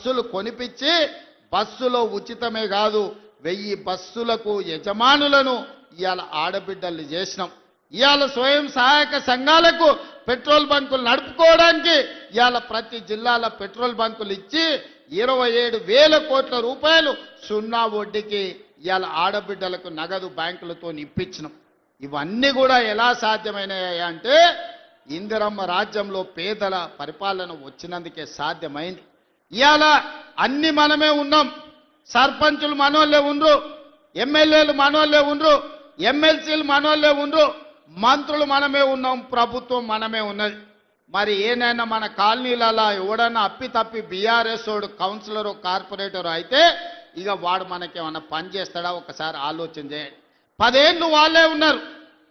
బస్సులు కొనిపించి బస్సులో ఉచితమే కాదు 1000 బస్సులకు యజమానులను ఇయాల ఆడబిడ్డల్ని చేసినాం. ఇయాల స్వయం సహాయక సంఘాలకు పెట్రోల్ బంకులు నడుపుకోవడానికి ఇయాల ప్రతి జిల్లాల పెట్రోల్ బంకులు ఇచ్చి 27,000 కోట్ల రూపాయలు సున్నా వడ్డీకి ఇయాల ఆడబిడ్డలకు నగదు బ్యాంకులతో ఇప్పించినాం. ఇవన్నీ కూడా ఎలా సాధ్యమైనాయి అంటే ఇందిరమ్మ రాజ్యంలో పేదల పరిపాలన వచ్చినందుకే సాధ్యమైంది. ఇయాల అన్ని మనమే ఉన్నాం. సర్పంచులు మనోళ్ళే ఉండ్రు, ఎమ్మెల్యేలు మనోళ్ళే ఉండ్రు, ఎమ్మెల్సీలు మనోళ్ళే ఉండ్రు, మంత్రులు మనమే ఉన్నాం, ప్రభుత్వం మనమే ఉన్నది. మరి ఏనైనా మన కాలనీలలో ఎవడన్నా అప్పి తప్పి బీఆర్ఎస్ వాడు కౌన్సిలర్ కార్పొరేటర్ అయితే ఇక వాడు మనకేమన్నా పని చేస్తాడా ఒకసారి ఆలోచన చేయండి. 10 ఏళ్ళు వాళ్ళే ఉన్నారు,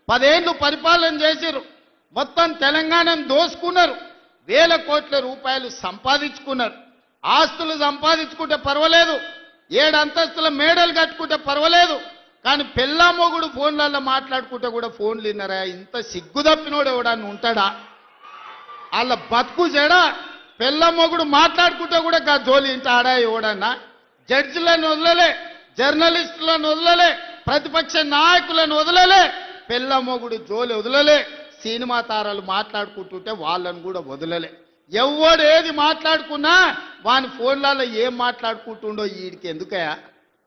10 ఏళ్ళు పరిపాలన చేసిరు, మొత్తం తెలంగాణను దోసుకున్నారు, 1000 కోట్ల రూపాయలు సంపాదించుకున్నారు. ఆస్తులు సంపాదించుకుంటే పర్వాలేదు, 7 అంతస్తుల మేడలు కట్టుకుంటే పర్వాలేదు, కానీ పెళ్ళా మొగుడు ఫోన్లలో మాట్లాడుకుంటే కూడా ఫోన్లు విన్నారా? ఇంత సిగ్గు తప్పినోడు ఎవడన్నా ఉంటాడా? వాళ్ళ బతుకు చెడా. పెళ్ళా మొగుడు మాట్లాడుకుంటే కూడా జోలి ఇంత ఆడా ఎవడన్నా? జడ్జిలను వదలలే, జర్నలిస్టులను వదలలే, ప్రతిపక్ష నాయకులను వదలలే, పెళ్ళా మొగుడు జోలి వదలలే, సినిమా తారాలు మాట్లాడుకుంటుంటే వాళ్ళను కూడా వదలలే. ఎవడు ఏది మాట్లాడుకున్నా వాని ఫోన్లలో ఏం మాట్లాడుకుంటుండో వీడికి ఎందుకయా?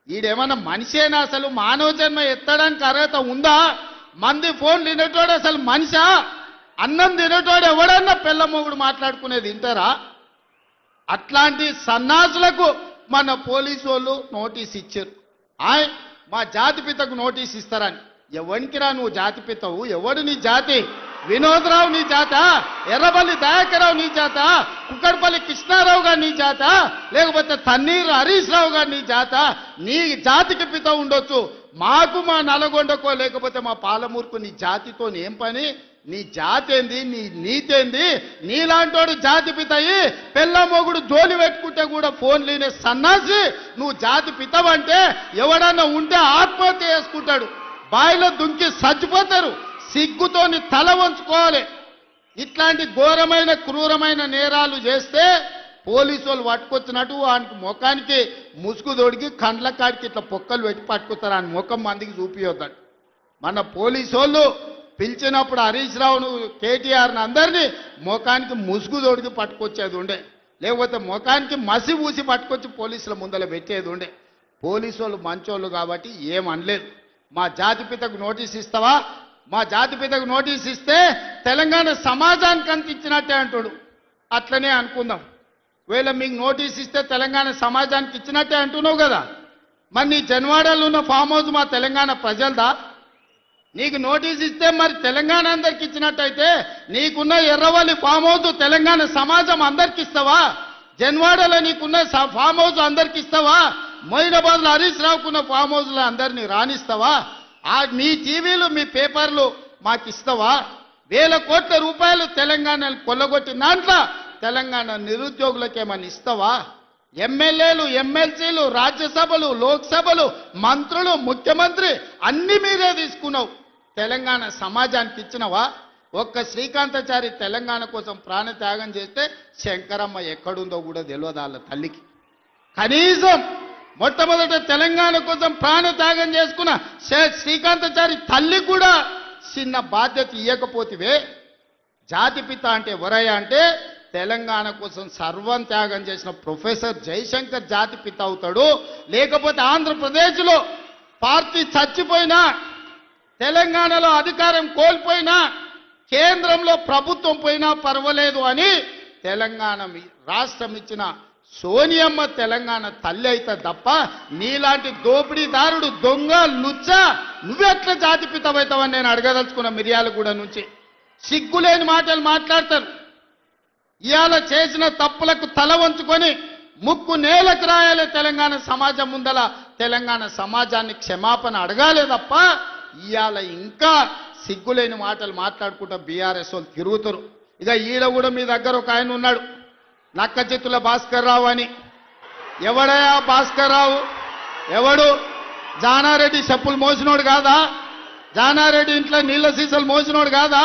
వీడేమన్నా మనిషేనా? అసలు మానవ జన్మ ఎత్తడానికి అర్హత ఉందా? మంది ఫోన్ తినేటోడు అసలు మనిషా? అన్నం తినేటోడు ఎవడన్నా పిల్ల మొగుడు మాట్లాడుకునేది వింటారా? అట్లాంటి సన్నాసులకు మన పోలీసు వాళ్ళు నోటీస్ ఇచ్చారు. మా జాతిపితకు నోటీస్ ఇస్తారని. ఎవరికిరా నువ్వు జాతిపితవు? ఎవడు నీ జాతి? వినోదరావు నీ జాత? ఎర్రబల్లి దయాకరావు నీ జాత? కుక్కడపల్లి కృష్ణారావు గారు నీ జాత? లేకపోతే తన్నీరు హరీష్ రావు గారు నీ జాత? నీ జాతికి పిత ఉండొచ్చు, మాకు మా నల్గొండకో లేకపోతే మా పాలమూరుకు నీ జాతితో ఏం పని? నీ జాతి ఏంది? నీ నీతి ఏంది? నీలాంటోడు జాతి పితయి పెళ్ళ మొగుడు జోలి పెట్టుకుంటే కూడా ఫోన్ లేని సన్నాసి నువ్వు జాతి పితవంటే ఎవడన్నా ఉంటే ఆత్మహత్య చేసుకుంటాడు, బాయిలో దుంకి చచ్చిపోతారు. సిగ్గుతోని తల వంచుకోవాలి. ఇట్లాంటి ఘోరమైన క్రూరమైన నేరాలు చేస్తే పోలీసు వాళ్ళు పట్టుకొచ్చినట్టు వానికి ముఖానికి ముసుగు తొడిగి కండ్ల కాడికి ఇట్లా పొక్కలు పెట్టి పట్టుకొస్తారు. ఆయన ముఖం మందికి చూపియొద్దాడు. మన పోలీసు వాళ్ళు పిలిచినప్పుడు హరీష్ రావును కేటీఆర్ని అందరినీ ముఖానికి ముసుగు తొడిగి పట్టుకొచ్చేది ఉండే, లేకపోతే ముఖానికి మసి పూసి పట్టుకొచ్చి పోలీసుల ముందర పెట్టేది ఉండే. పోలీసు వాళ్ళు మంచోళ్ళు కాబట్టి ఏమనలేదు. మా జాతిపితకు నోటీస్ ఇస్తావా? మా జాతిపితకు నోటీస్ ఇస్తే తెలంగాణ సమాజానికి అంత ఇచ్చినట్టే అంటాడు. అట్లనే అనుకుందాం. ఒకవేళ మీకు నోటీస్ ఇస్తే తెలంగాణ సమాజానికి ఇచ్చినట్టే అంటున్నావు కదా, మరి నీ జన్వాడలో ఉన్న ఫామ్ హౌస్ మా తెలంగాణ ప్రజలదా? నీకు నోటీస్ ఇస్తే మరి తెలంగాణ అందరికి ఇచ్చినట్టయితే నీకున్న ఎర్రవల్లి ఫామ్ హౌస్ తెలంగాణ సమాజం అందరికి ఇస్తావా? జన్వాడలో నీకున్న ఫామ్ హౌస్ అందరికి ఇస్తావా? మొయినాబాద్లో హరీష్ రావుకున్న ఫామ్ హౌస్లో అందరినీ రాణిస్తావా? మీ టీవీలు మీ పేపర్లు మాకు ఇస్తావా? 1000 కోట్ల రూపాయలు తెలంగాణను కొల్లగొట్టిన దాంట్లో తెలంగాణ నిరుద్యోగులకేమని ఇస్తావా? ఎమ్మెల్యేలు, ఎమ్మెల్సీలు, రాజ్యసభలు, లోక్సభలు, మంత్రులు, ముఖ్యమంత్రి అన్ని మీరే తీసుకున్నావు. తెలంగాణ సమాజానికి ఇచ్చినవా? ఒక్క శ్రీకాంతాచారి తెలంగాణ కోసం ప్రాణత్యాగం చేస్తే శంకరమ్మ ఎక్కడుందో కూడా తెలియదు వాళ్ళ తల్లికి. కనీసం మొట్టమొదట తెలంగాణ కోసం ప్రాణత్యాగం చేసుకున్న శ్రీకాంతాచారి తల్లి కూడా చిన్న బాధ్యత ఇవ్వకపోతివే. జాతిపిత అంటే ఎవరయ్యా అంటే తెలంగాణ కోసం సర్వం త్యాగం చేసిన ప్రొఫెసర్ జయశంకర్ జాతిపిత అవుతాడు. లేకపోతే ఆంధ్రప్రదేశ్లో పార్టీ చచ్చిపోయినా, తెలంగాణలో అధికారం కోల్పోయినా, కేంద్రంలో ప్రభుత్వం పోయినా పర్వాలేదు అని తెలంగాణ రాష్ట్రం ఇచ్చిన సోనియమ్మ తెలంగాణ తల్లి అయితే తప్ప నీలాంటి దోపిడీదారుడు దొంగ లుచ్చ నువ్వెట్లా జాతిపితమవుతావని నేను అడగదలుచుకున్న. మిర్యాలగూడ నుంచి సిగ్గులేని మాటలు మాట్లాడతారు. ఇవాళ చేసిన తప్పులకు తల వంచుకొని ముక్కు నేలకు రాయాలి. తెలంగాణ సమాజం ముందల తెలంగాణ సమాజాన్ని క్షమాపణ అడగాలి తప్ప ఇవాళ ఇంకా సిగ్గులేని మాటలు మాట్లాడుకుంటూ బీఆర్ఎస్ వాళ్ళు తిరుగుతారు. ఇక ఈడ కూడా మీ దగ్గర ఒక ఆయన ఉన్నాడు, నక్కచిత్తుల భాస్కర్ రావు అని. ఎవడయా భాస్కర్ రావు? ఎవడు? జానారెడ్డి చెప్పులు మోసినోడు కాదా? జానారెడ్డి ఇంట్లో నీళ్ళ సీసాలు మోసినోడు కాదా?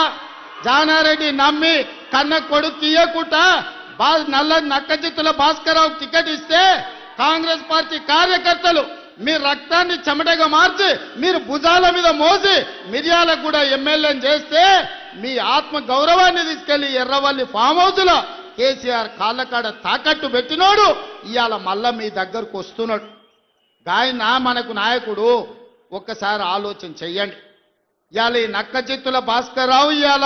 జానారెడ్డి నమ్మి కన్న కొడుకు ఇయ్యకుండా నల్ల నక్కజిత్తుల భాస్కరరావు టికెట్ ఇస్తే కాంగ్రెస్ పార్టీ కార్యకర్తలు మీ రక్తాన్ని చెమటగా మార్చి మీరు భుజాల మీద మోసి మిర్యాలకు కూడా ఎమ్మెల్యేని చేస్తే మీ ఆత్మ గౌరవాన్ని తీసుకెళ్లి ఎర్రవల్లి ఫామ్ హౌస్ లో కేసీఆర్ కాళ్ళకాడ తాకట్టు పెట్టినోడు ఇవాళ మళ్ళా మీ దగ్గరకు వస్తున్నాడు. గాయన మనకు నాయకుడు, ఒక్కసారి ఆలోచన చెయ్యండి. ఇవాళ ఈ నక్కజిత్తుల భాస్కరరావు ఇవాళ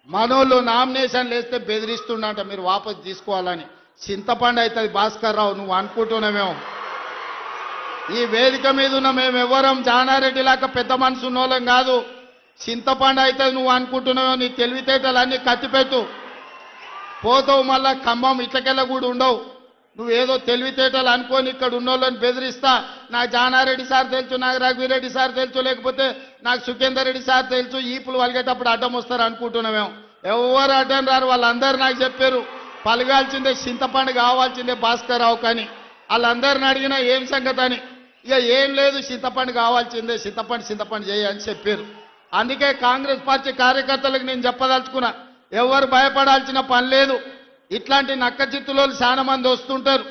మనోళ్ళు నామినేషన్లు వేస్తే బెదిరిస్తుండంట మీరు వాపసు తీసుకోవాలని. చింతపండు అవుతుంది భాస్కర్రావు, నువ్వు అనుకుంటున్నామేమో. ఈ వేదిక మీద ఉన్న మేము ఎవరం జానారెడ్డి లాగా పెద్ద మనసు ఉన్నోళ్ళం కాదు. చింతపండు అవుతుంది నువ్వు అనుకుంటున్నావు, నీ తెలివితేటలన్నీ కత్తిపెట్టు, పోతావు మళ్ళా ఖమ్మం ఇట్లకెళ్ళ కూడా ఉండవు. నువ్వేదో తెలివితేటలు అనుకొని ఇక్కడ ఉన్నోళ్ళని బెదిరిస్తా, నాకు జానారెడ్డి సార్ తెలుసు, నాకు రఘువీరెడ్డి సార్ తెలుసు, లేకపోతే నాకు సుఖేందర్ రెడ్డి సార్ తెలుసు, ఈపులు వలిగేటప్పుడు అడ్డం వస్తారు అనుకుంటున్నామేమో. ఎవరు అడ్డం రారు, వాళ్ళందరూ నాకు చెప్పారు పలగాల్సిందే చింతపండు కావాల్సిందే భాస్కర్రావు కానీ. వాళ్ళందరిని అడిగినా ఏం సంగతి అని, ఇక ఏం లేదు చింతపండు కావాల్సిందే, చింతపండు చేయని చెప్పారు. అందుకే కాంగ్రెస్ పార్టీ కార్యకర్తలకు నేను చెప్పదలుచుకున్నా, ఎవరు భయపడాల్సిన పని లేదు. ఇట్లాంటి నక్క చిత్తులో చాలా మంది వస్తుంటారు.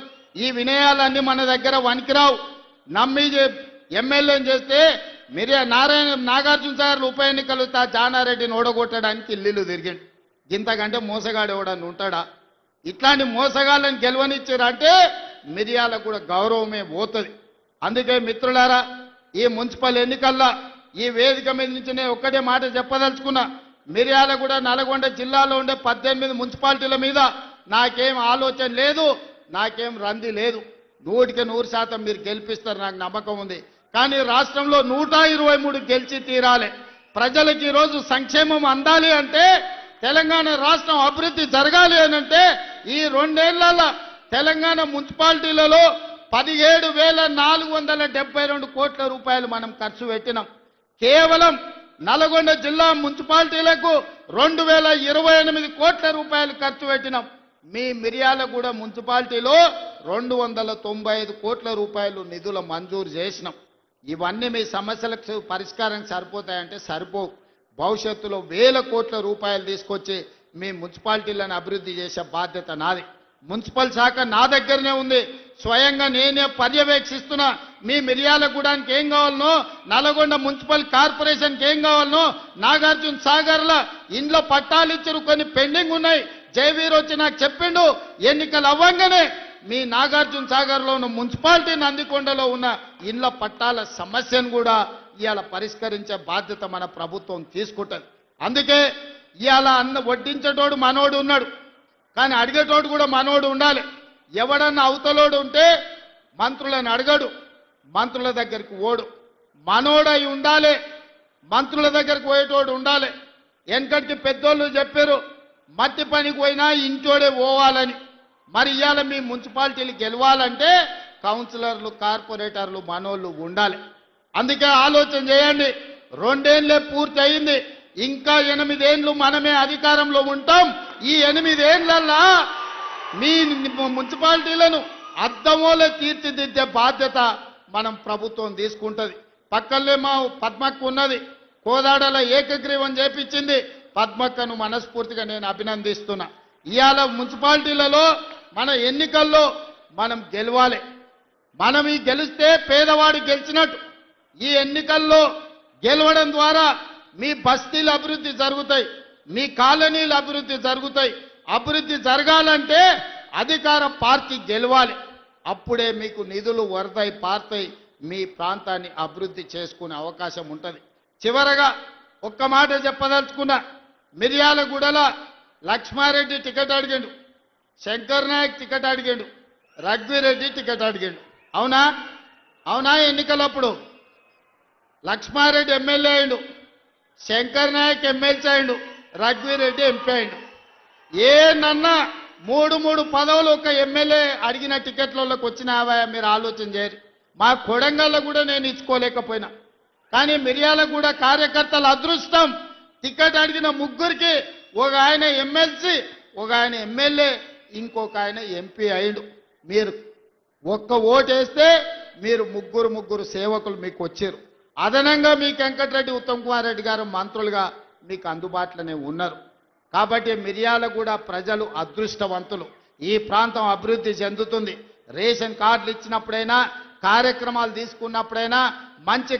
ఈ వినయాలన్నీ మన దగ్గర వనికిరావు. నమ్మి ఎమ్మెల్యేని చేస్తే నాగార్జున సార్ ఉప ఎన్నికలు జానారెడ్డిని ఓడగొట్టడానికి ఇల్లు తిరిగిండు. ఇంతకంటే మోసగాడు ఎవడని ఉంటాడా? ఇట్లాంటి మోసగాళ్ళని గెలవనిచ్చారంటే మిర్యాలకు కూడా గౌరవమే పోతుంది. అందుకే మిత్రులారా, ఈ మున్సిపల్ ఎన్నికల్లో ఈ వేదిక మీద నుంచి నేను ఒక్కటే మాట చెప్పదలుచుకున్నా. మిర్యాలగూడ నల్గొండ జిల్లాలో ఉండే 18 మున్సిపాలిటీల మీద నాకేం ఆలోచన లేదు, నాకేం రంది లేదు. 100% మీరు గెలిపిస్తారు, నాకు నమ్మకం ఉంది. కానీ రాష్ట్రంలో 123 గెలిచి తీరాలి. ప్రజలకు ఈరోజు సంక్షేమం అందాలి అంటే, తెలంగాణ రాష్ట్రం అభివృద్ధి జరగాలి అనంటే ఈ 2 ఏళ్లలో తెలంగాణ మున్సిపాలిటీలలో 17,472 కోట్ల రూపాయలు మనం ఖర్చు పెట్టినాం. కేవలం నల్గొండ జిల్లా మున్సిపాలిటీలకు 2,028 కోట్ల రూపాయలు ఖర్చు పెట్టినాం. మీ మిర్యాలగూడ మున్సిపాలిటీలో 295 కోట్ల రూపాయలు నిధుల మంజూరు చేసినాం. ఇవన్నీ మీ సమస్యలకు పరిష్కారం సరిపోతాయంటే సరిపోవు. భవిష్యత్తులో 1000 కోట్ల రూపాయలు తీసుకొచ్చి మీ మున్సిపాలిటీలను అభివృద్ధి చేసే బాధ్యత నాది. మున్సిపల్ శాఖ నా దగ్గరనే ఉంది, స్వయంగా నేనే పర్యవేక్షిస్తున్నా. మీ మిర్యాలగూడానికి ఏం కావాలనో, నల్గొండ మున్సిపల్ కార్పొరేషన్కి ఏం కావాలనో, నాగార్జున సాగర్ల ఇండ్ల పట్టాలు ఇచ్చారు, కొన్ని పెండింగ్ ఉన్నాయి. జయవీర్ వచ్చి నాకు చెప్పిండు, ఎన్నికలు అవ్వంగానే మీ నాగార్జున సాగర్లో ఉన్న మున్సిపాలిటీ నందికొండలో ఉన్న ఇండ్ల పట్టాల సమస్యను కూడా ఇవాళ పరిష్కరించే బాధ్యత మన ప్రభుత్వం తీసుకుంటుంది. అందుకే ఇవాళ వడ్డించేటోడు మనోడు ఉన్నాడు, కానీ అడిగేటోడు కూడా మనోడు ఉండాలి. ఎవడన్నా అవతలోడు ఉంటే మంత్రులను అడగడు, మంత్రుల దగ్గరికి ఓడు. మనోడై ఉండాలి, మంత్రుల దగ్గరికి పోయేటోడు ఉండాలి. వెనకటికి పెద్దోళ్ళు చెప్పారు, మట్టి పనికి పోయినా ఇంచోడే పోవాలని. మరి ఇవాళ మీ మున్సిపాలిటీలు గెలవాలంటే కౌన్సిలర్లు, కార్పొరేటర్లు మనోళ్ళు ఉండాలి. అందుకే ఆలోచన చేయండి. 2 ఏళ్లే పూర్తి అయింది, ఇంకా 8 ఏళ్ళు మనమే అధికారంలో ఉంటాం. ఈ 8 ఏళ్లల్లా మీ మున్సిపాలిటీలను అద్దమోలే తీర్చిదిద్దే బాధ్యత మనం ప్రభుత్వం తీసుకుంటుంది. పక్కనే మా పద్మక్క ఉన్నది, కోదాడలో ఏకగ్రీవం చేపించింది. పద్మక్కను మనస్ఫూర్తిగా నేను అభినందిస్తున్నా. ఇవాళ మున్సిపాలిటీలలో మన ఎన్నికల్లో మనం గెలవాలి. మనం ఈ గెలిస్తే పేదవాడు గెలిచినట్టు. ఈ ఎన్నికల్లో గెలవడం ద్వారా మీ బస్తీలు అభివృద్ధి జరుగుతాయి, మీ కాలనీలు అభివృద్ధి జరుగుతాయి. అభివృద్ధి జరగాలంటే అధికార పార్టీ గెలవాలి. అప్పుడే మీకు నిధులు వరదై పారుతాయి, మీ ప్రాంతాన్ని అభివృద్ధి చేసుకునే అవకాశం ఉంటుంది. చివరగా ఒక్క మాట చెప్పదలుచుకున్నా. మిర్యాలగూడలో లక్ష్మారెడ్డి టికెట్ అడిగాడు, శంకర్ నాయక్ టికెట్ అడిగాడు, రఘువీరెడ్డి టికెట్ అడిగాడు. అవునా? ఎన్నికలప్పుడు లక్ష్మారెడ్డి ఎమ్మెల్యే అయిండు, శంకర్ నాయక్ ఎమ్మెల్సీ అయిండు, రఘువీరెడ్డి ఎంపీ అయిండు. ఏనన్నా 3 పదవులు ఒక ఎమ్మెల్యే అడిగిన టికెట్లలోకి వచ్చినావా? మీరు ఆలోచన చేయరు. మా కొడంగల్లో కూడా నేను ఇచ్చుకోలేకపోయినా. కానీ మిర్యాలగూడ కార్యకర్తల అదృష్టం, టికెట్ అడిగిన 3కి ఒక ఆయన ఎమ్మెల్సీ, ఒక ఆయన ఎమ్మెల్యే, ఇంకొక ఆయన ఎంపీ అయిండు. మీరు ఒక్క ఓటేస్తే మీరు 3 సేవకులు మీకు వచ్చారు. అదనంగా మీకు వెంకటరెడ్డి, ఉత్తమ్ కుమార్ రెడ్డి గారు మంత్రులుగా మీకు అందుబాటులోనే ఉన్నారు. కాబట్టి మిర్యాలగూడ ప్రజలు అదృష్టవంతులు. ఈ ప్రాంతం అభివృద్ధి చెందుతుంది. రేషన్ కార్డులు ఇచ్చినప్పుడైనా, కార్యక్రమాలు తీసుకున్నప్పుడైనా మంచి